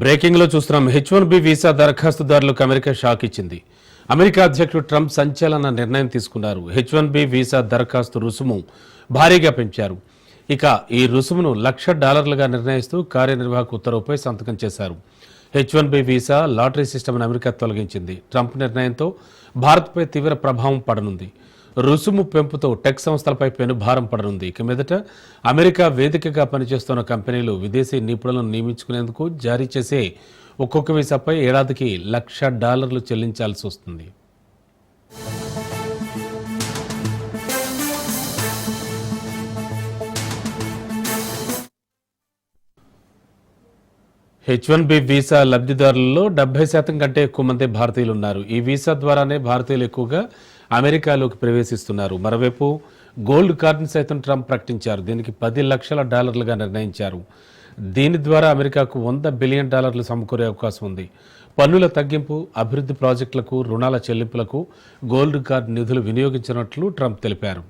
Breaking లో చూస్తున్నాం. H1B visa దరఖాస్తుదారులకు America shock ఇచ్చింది. అమెరికా అధ్యక్షుడు ట్రంప్ సంచలన నిర్ణయం తీసుకున్నారు. H1B వీసా దరఖాస్తు రుసుము భారీగా పెంచారు. ఇక ఈ రుసుమును $1,00,000గా నిర్ణయిస్తూ కార్యనిర్వాహక ఉత్తర్వుపై సంతకం చేశారు. H1B వీసా లాటరీ సిస్టమ్ను అమెరికా తొలగించింది. ట్రంప్ నిర్ణయంతో భారత్పై తీవ్ర ప్రభావం పడనుంది. రుసుము పెంపుతో టెక్ సంస్థలపై పెనుభారం పడనుంది. ఇక మీదట అమెరికా వేదికగా పనిచేస్తున్న కంపెనీలు విదేశీ నిపుణులను నియమించుకునేందుకు జారీ చేసే ఒక్కొక్క వీసాపై ఏడాదికి $1,00,000 చెల్లించాల్సి వస్తుంది. H1B వీసా లబ్ధిదారులలో 70% కంటే ఎక్కువ మంది భారతీయులు ఉన్నారు. ఈ వీసా ద్వారానే భారతీయులు ఎక్కువగా అమెరికాలోకి ప్రవేశిస్తున్నారు. మరోవైపు గోల్డ్ కార్డును సైతం ట్రంప్ ప్రకటించారు. దీనికి $10 లక్షల నిర్ణయించారు. దీని ద్వారా అమెరికాకు $100 బిలియన్ సమకూరే అవకాశం ఉంది. పన్నుల తగ్గింపు, అభివృద్ధి ప్రాజెక్టులకు, రుణాల చెల్లింపులకు గోల్డ్ కార్డు నిధులు వినియోగించినట్లు ట్రంప్ తెలిపారు.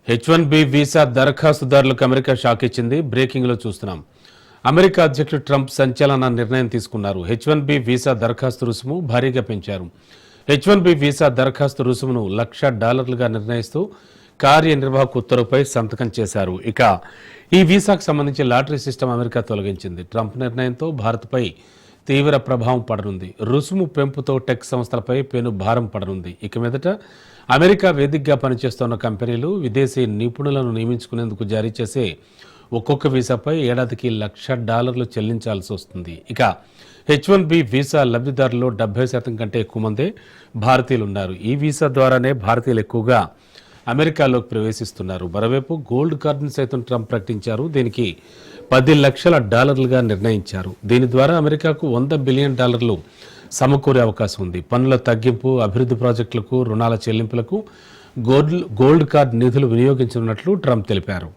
H1B వీసా దరఖాస్తుదారులకు అమెరికా షాక్ ఇచ్చింది. బ్రేకింగ్ లో చూస్తున్నాం. అమెరికా అధ్యక్షుడు ట్రంప్ సంచలన నిర్ణయం తీసుకున్నారు. H1B వీసా దరఖాస్తు రుసుము భారీగా పెంచారు. H1B వీసా దరఖాస్తు రుసుమును $1,00,000గా నిర్ణయిస్తూ కార్యనిర్వాహక ఉత్తర్వుపై సంతకం చేశారు. ఇక ఈ వీసాకు సంబంధించి లాటరీ సిస్టమ్ అమెరికా తొలగించింది. ట్రంప్ నిర్ణయంతో భారత్పై తీవ్ర ప్రభావం పడనుంది. రుసుము పెంపుతో టెక్ సంస్థలపై పెను భారం పడనుంది. ఇక మీదట అమెరికా వేదికగా పనిచేస్తున్న కంపెనీలు విదేశీ నిపుణులను నియమించుకునేందుకు జారీ చేసే ఒక్కొక్క వీసాపై ఏడాదికి $1,00,000 చెల్లించాల్సి వస్తుంది. ఇక H1B వీసా లబ్ధిదారుల్లో 70% కంటే ఎక్కువ మందే భారతీయులు ఉన్నారు. ఈ వీసా ద్వారానే భారతీయులు ఎక్కువగా అమెరికాలోకి ప్రవేశిస్తున్నారు. మరోవైపు గోల్డ్ కార్డును సైతం ట్రంప్ ప్రకటించారు. దీనికి $10 లక్షల నిర్ణయించారు. దీని ద్వారా అమెరికాకు $100 బిలియన్ సమకూరే అవకాశం ఉంది. పన్నుల తగ్గింపు, అభివృద్ధి ప్రాజెక్టులకు, రుణాల చెల్లింపులకు గోల్డ్ కార్డు నిధులు వినియోగించనున్నట్లు ట్రంప్ తెలిపారు.